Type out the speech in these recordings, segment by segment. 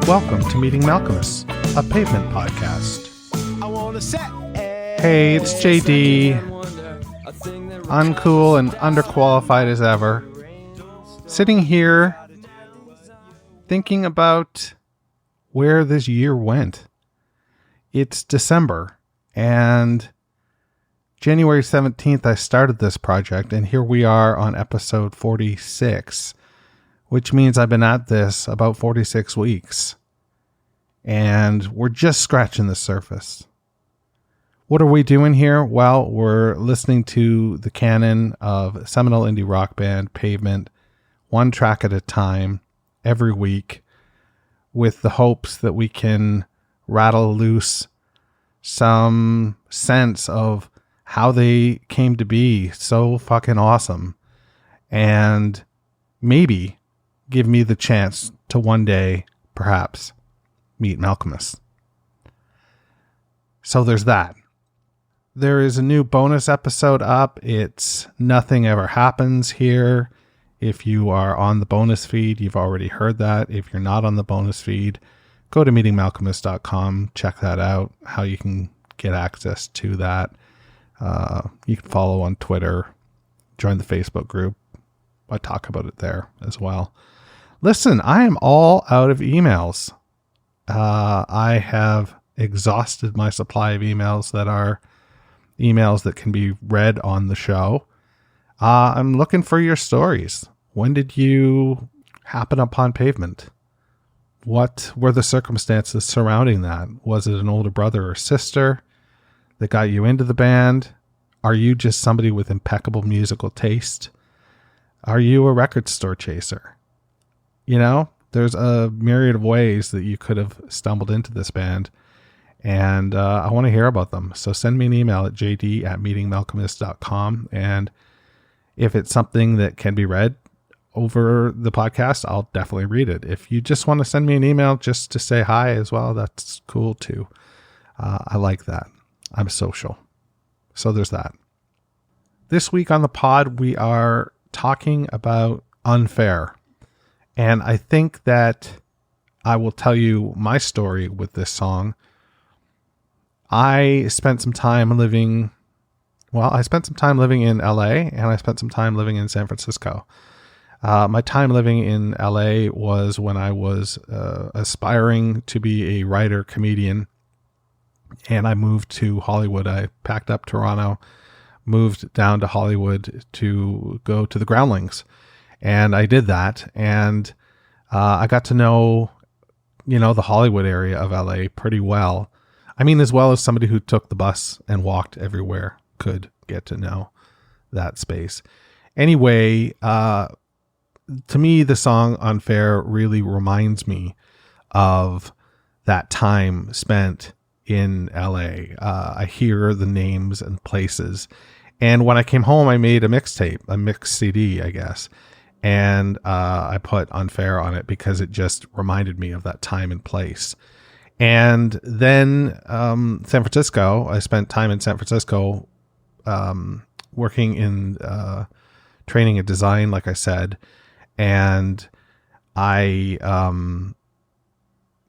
Welcome to Meeting Malcolmus, a pavement podcast. Hey, it's JD. Uncool and underqualified as ever. Sitting here thinking about where this year went. It's December, and January 17th I started this project, and here we are on episode 46. Which means I've been at this about 46 weeks. And we're just scratching the surface. What are we doing here? Well, we're listening to the canon of seminal indie rock band Pavement, one track at a time, every week, with the hopes that we can rattle loose some sense of how they came to be so fucking awesome. And maybe give me the chance to one day, perhaps, meet Malcolmus. So there's that. There is a new bonus episode up. It's Nothing Ever Happens Here. If you are on the bonus feed, you've already heard that. If you're not on the bonus feed, go to meetingmalcolmus.com. Check that out, how you can get access to that. You can follow on Twitter, join the Facebook group. I talk about it there as well. Listen, I am all out of emails. I have exhausted my supply of emails that are emails that can be read on the show. I'm looking for your stories. When did you happen upon Pavement? What were the circumstances surrounding that? Was it an older brother or sister that got you into the band? Are you just somebody with impeccable musical taste? Are you a record store chaser? You know, there's a myriad of ways that you could have stumbled into this band, and I want to hear about them. So send me an email at jd@meetingmalcolmus.com, and if it's something that can be read over the podcast, I'll definitely read it. If you just want to send me an email just to say hi as well, that's cool too. I like that. I'm social. So there's that. This week on the pod, we are talking about Unfair. And I think that I will tell you my story with this song. I spent some time living in LA, and I spent some time living in San Francisco. My time living in LA was when I was aspiring to be a writer, comedian, and I moved to Hollywood. I packed up Toronto, moved down to Hollywood to go to the Groundlings. And I did that, and I got to know, the Hollywood area of LA pretty well. I mean, as well as somebody who took the bus and walked everywhere could get to know that space. Anyway, to me, the song Unfair really reminds me of that time spent in LA. I hear the names and places. And when I came home, I made a mixtape, a mix CD, I guess. And I put Unfair on it because it just reminded me of that time and place. And then San Francisco, I spent time in San Francisco working in training and design, like I said. And I,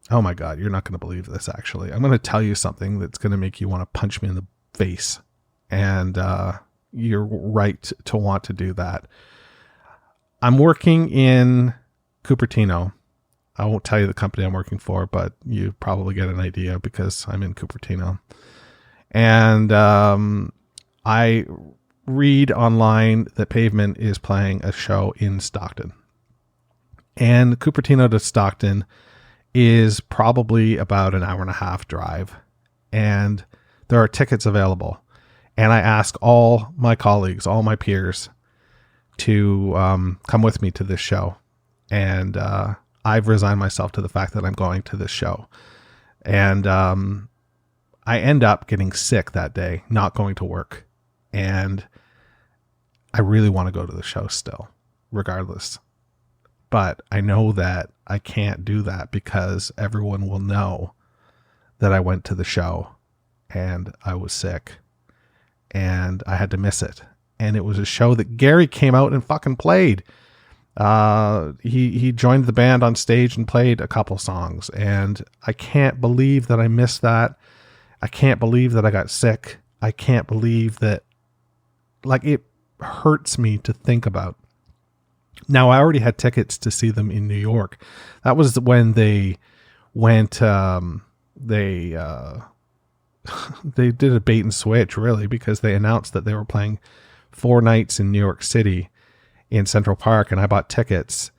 oh my God, you're not going to believe this, actually. I'm going to tell you something that's going to make you want to punch me in the face. And you're right to want to do that. I'm working in Cupertino. I won't tell you the company I'm working for, but you probably get an idea because I'm in Cupertino. And I read online that Pavement is playing a show in Stockton. And Cupertino to Stockton is probably about an hour and a half drive. And there are tickets available. And I ask all my colleagues, all my peers, to come with me to this show. And I've resigned myself to the fact that I'm going to this show. And I end up getting sick that day, not going to work. And I really want to go to the show still, regardless. But I know that I can't do that because everyone will know that I went to the show and I was sick and I had to miss it. And it was a show that Gary came out and fucking played. He joined the band on stage and played a couple songs, and I can't believe that I missed that. I can't believe that I got sick. I can't believe that, like, it hurts me to think about. Now, I already had tickets to see them in New York. That was when they went, they did a bait and switch, really, because they announced that they were playing 4 nights in New York City in Central Park, and I bought tickets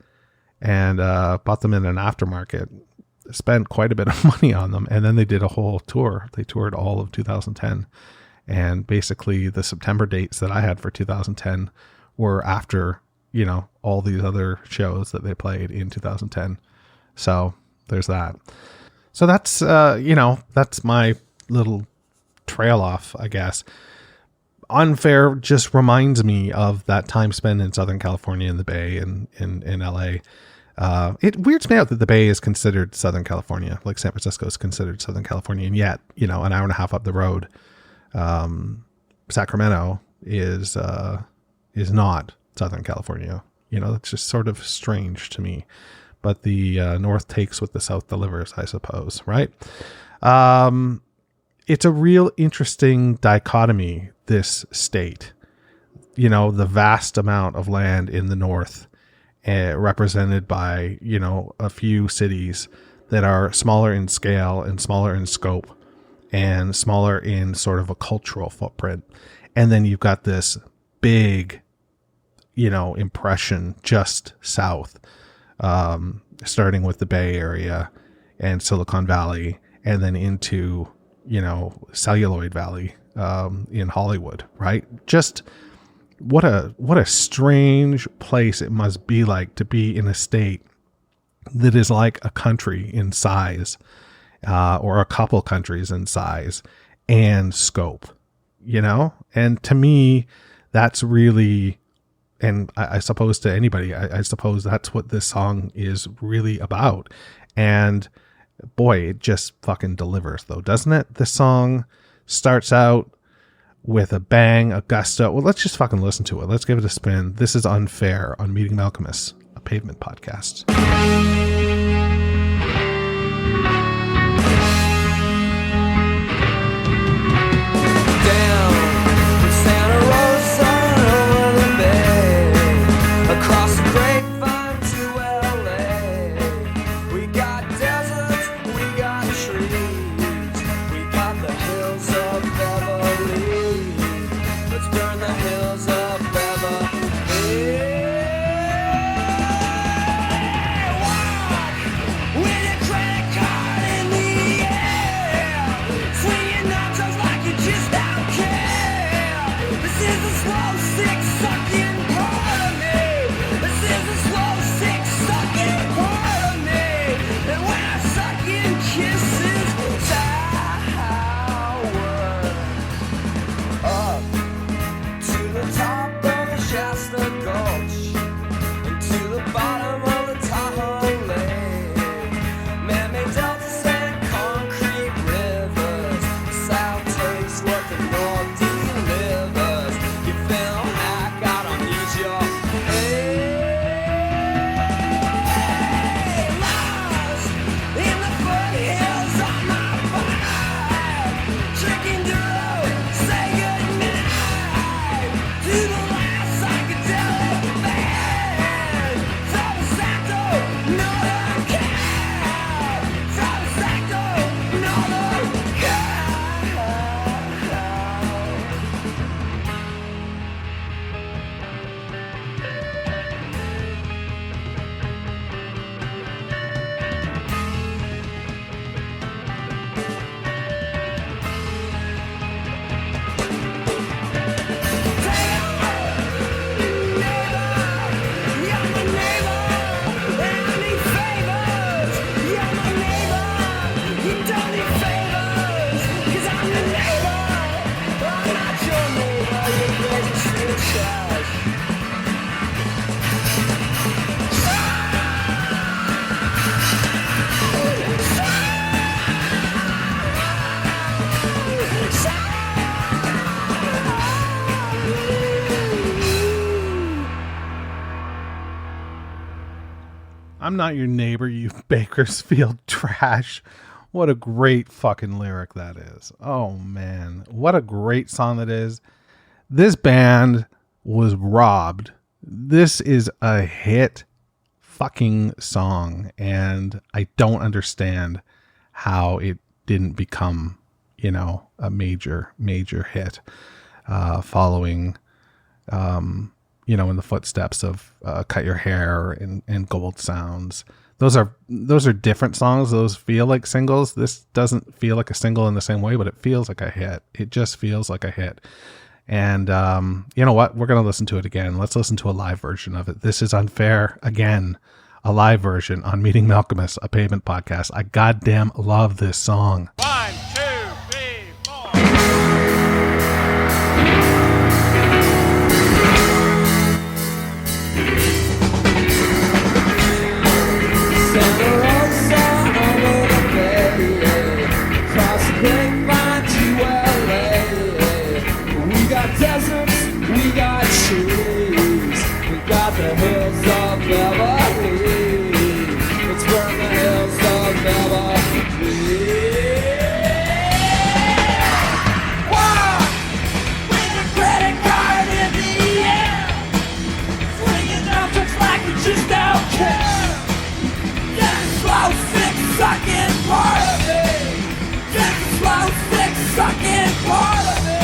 and bought them in an aftermarket. Spent quite a bit of money on them, and then they did a whole tour. They toured all of 2010, and basically the September dates that I had for 2010 were after, you know, all these other shows that they played in 2010. So there's that. So that's that's my little trail off, I guess. Unfair just reminds me of that time spent in Southern California in the Bay and in LA. It weirds me out that the Bay is considered Southern California, like San Francisco is considered Southern California, and yet, you know, an hour and a half up the road, Sacramento is not Southern California. You know, it's just sort of strange to me. But the North takes what the South delivers, I suppose, right? It's a real interesting dichotomy, this state. You know, the vast amount of land in the North, represented by, you know, a few cities that are smaller in scale and smaller in scope and smaller in sort of a cultural footprint. And then you've got this big, you know, impression just south, starting with the Bay Area and Silicon Valley, and then into, you know, Celluloid Valley, in Hollywood, right? Just what a strange place it must be like to be in a state that is like a country in size, or a couple countries in size and scope, you know? And to me, that's really, and I suppose to anybody, I suppose that's what this song is really about. And boy, it just fucking delivers though, doesn't it? The song starts out with a bang, a gusto. Well, let's just fucking listen to it. Let's give it a spin. This is Unfair on Meeting Malcolmus, a Pavement podcast. I'm not your neighbor, you Bakersfield trash. What a great fucking lyric that is. Oh man, what a great song that is. This band was robbed. This is a hit fucking song, and I don't understand how it didn't become, a major hit, following, in the footsteps of Cut Your Hair and Gold Sounds. Those are different songs. Those feel like singles. This doesn't feel like a single in the same way, but it feels like a hit. It just feels like a hit. And you know what? We're going to listen to it again. Let's listen to a live version of it. This is Unfair again, a live version on Meeting Malcolmus, a Pavement podcast. I goddamn love this song. 1, 2, 3, 4. Santa Rosa over the bay, across the grapevine to LA. We got deserts, we got trees, we got the hills of Beverly. Let's burn the hills of Beverly. Wow! With your credit card in the air, swinging up just like you just don't care. Slow, sick, sucking part of me. Just a slow, sick, sucking part of me.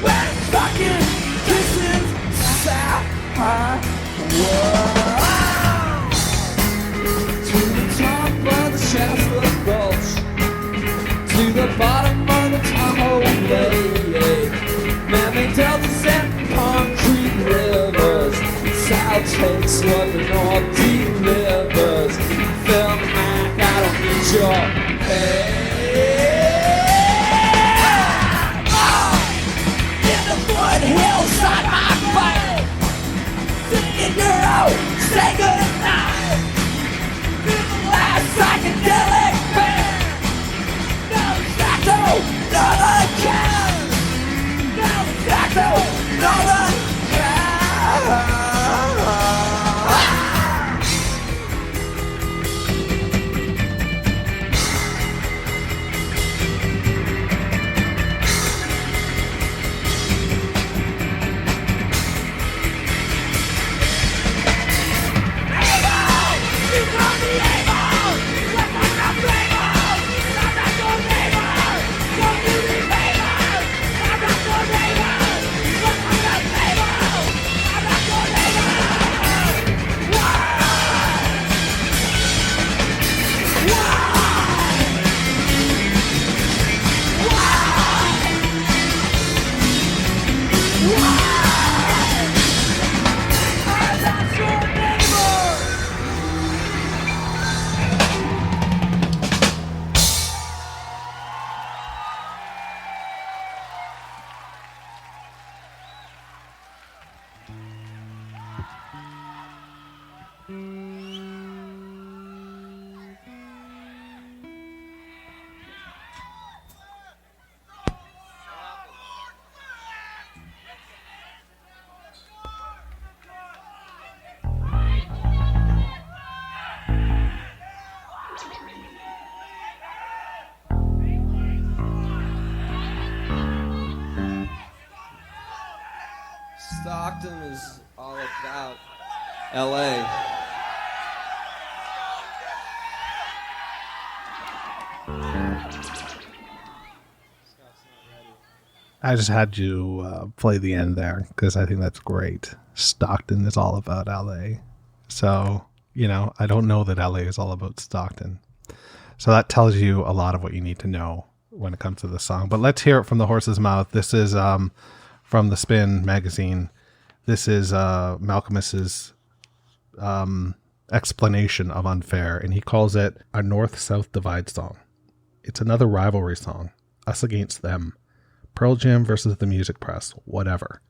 We're sucking, kissing, sour world. To the top of the Shasta Gulch, to the bottom of the Tahoe Lake. Man-made deltas and concrete rivers. South takes what the North delivers. Film man, I don't need your help. In the foothills on my fire, singing your own, say goodnight. Feel the last psychedelic band. No exacto, no the can. No exacto, no the can. Stockton is all about LA. I just had to play the end there because I think that's great. Stockton is all about LA. So, I don't know that LA is all about Stockton. So that tells you a lot of what you need to know when it comes to the song. But let's hear it from the horse's mouth. This is from the Spin magazine. This is Malcolmus's explanation of Unfair, and he calls it a North-South divide song. It's another rivalry song, us against them. Pearl Jam versus the music press, whatever.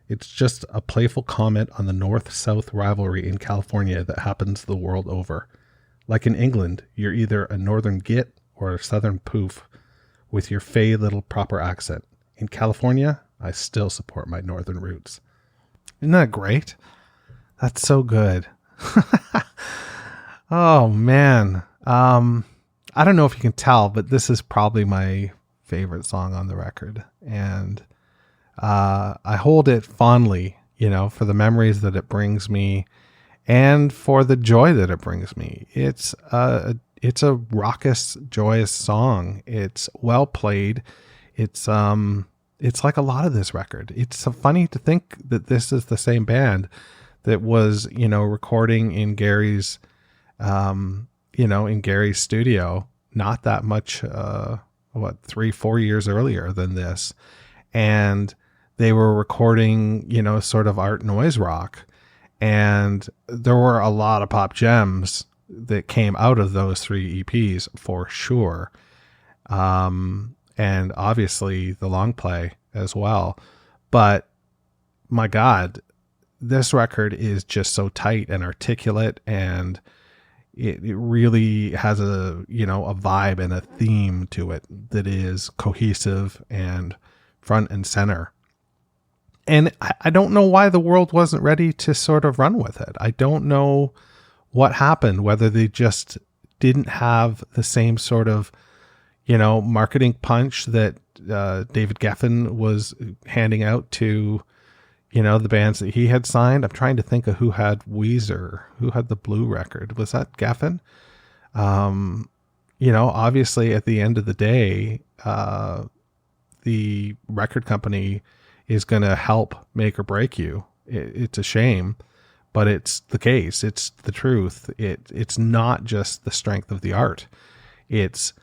It's just a playful comment on the North-South rivalry in California that happens the world over. Like in England, you're either a northern git or a southern poof with your fey little proper accent. In California, I still support my northern roots. Isn't that great? That's so good. Oh man. I don't know if you can tell, but this is probably my favorite song on the record. And I hold it fondly, for the memories that it brings me and for the joy that it brings me. It's a raucous, joyous song. It's well played. It's like a lot of this record. It's so funny to think that this is the same band that was, recording in Gary's, in Gary's studio, not that much, 3-4 years earlier than this. And they were recording, sort of art noise rock. And there were a lot of pop gems that came out of those 3 EPs for sure. And obviously the long play as well. But my God, this record is just so tight and articulate, and it really has a vibe and a theme to it that is cohesive and front and center. And I don't know why the world wasn't ready to sort of run with it. I don't know what happened, whether they just didn't have the same sort of, marketing punch that David Geffen was handing out to, the bands that he had signed. I'm trying to think of who had Weezer, who had the Blue record. Was that Geffen? Obviously at the end of the day, the record company is going to help make or break you. It's a shame, but it's the case. It's the truth. It's not just the strength of the art. It's,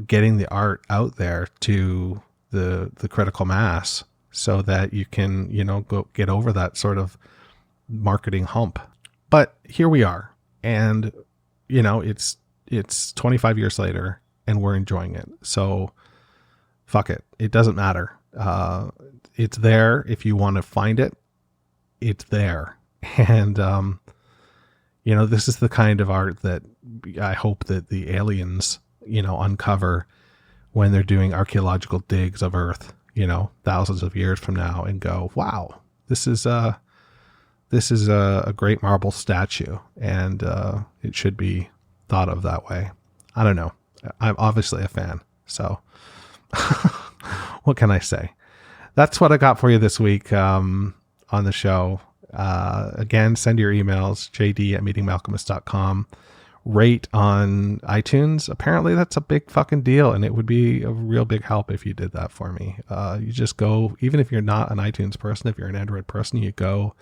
getting the art out there to the critical mass so that you can, go get over that sort of marketing hump. But here we are, and, it's 25 years later and we're enjoying it. So fuck it. It doesn't matter. It's there. If you want to find it, it's there. And, this is the kind of art that I hope that the aliens, uncover when they're doing archaeological digs of Earth, thousands of years from now, and go, wow, this is a great marble statue, and it should be thought of that way. I don't know. I'm obviously a fan, so what can I say? That's what I got for you this week on the show. Again, send your emails, jd@meetingmalcolmus.com. Rate on iTunes. Apparently that's a big fucking deal, and it would be a real big help if you did that for me. You just go, even if you're not an iTunes person, if you're an Android person, you go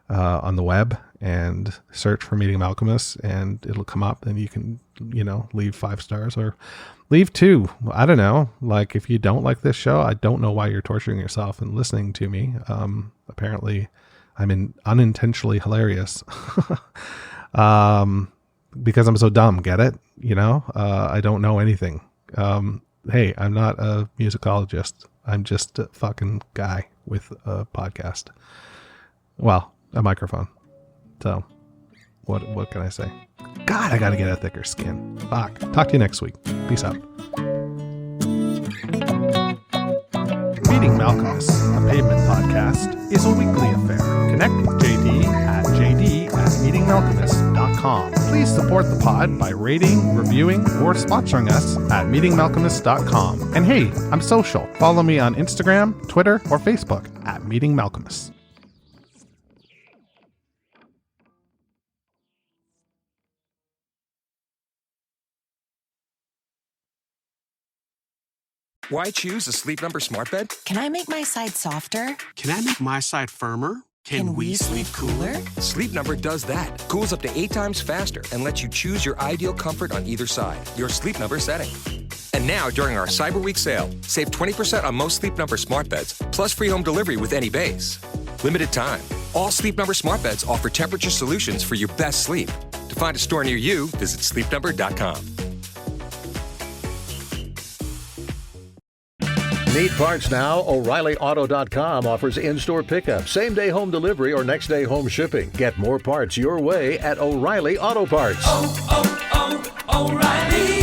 on the web and search for Meeting Malcolmus, and it'll come up, and you can, leave 5 stars or leave 2. I don't know. Like, if you don't like this show, I don't know why you're torturing yourself and listening to me. Apparently I'm unintentionally hilarious. Because I'm so dumb, get it? I don't know anything. Hey, I'm not a musicologist. I'm just a fucking guy with a podcast. Well, a microphone. So, what can I say? God, I gotta get a thicker skin. Fuck. Talk to you next week. Peace out. Meeting Malcolmus, a Pavement podcast, is a weekly affair. Connect with JD at jd@meetingmalcolmus.com. Please support the pod by rating, reviewing, or sponsoring us at meetingmalcolmus.com. And hey, I'm social. Follow me on Instagram, Twitter, or Facebook at Meeting Malcolmus. Why choose a Sleep Number smart bed? Can I make my side softer? Can I make my side firmer? Can we sleep cooler? Sleep Number does that. Cools up to 8 times faster and lets you choose your ideal comfort on either side. Your Sleep Number setting. And now, during our Cyber Week sale, save 20% on most Sleep Number smart beds, plus free home delivery with any base. Limited time. All Sleep Number smart beds offer temperature solutions for your best sleep. To find a store near you, visit sleepnumber.com. Need parts now? O'ReillyAuto.com offers in-store pickup, same-day home delivery, or next-day home shipping. Get more parts your way at O'Reilly Auto Parts. Oh, oh, oh, O'Reilly.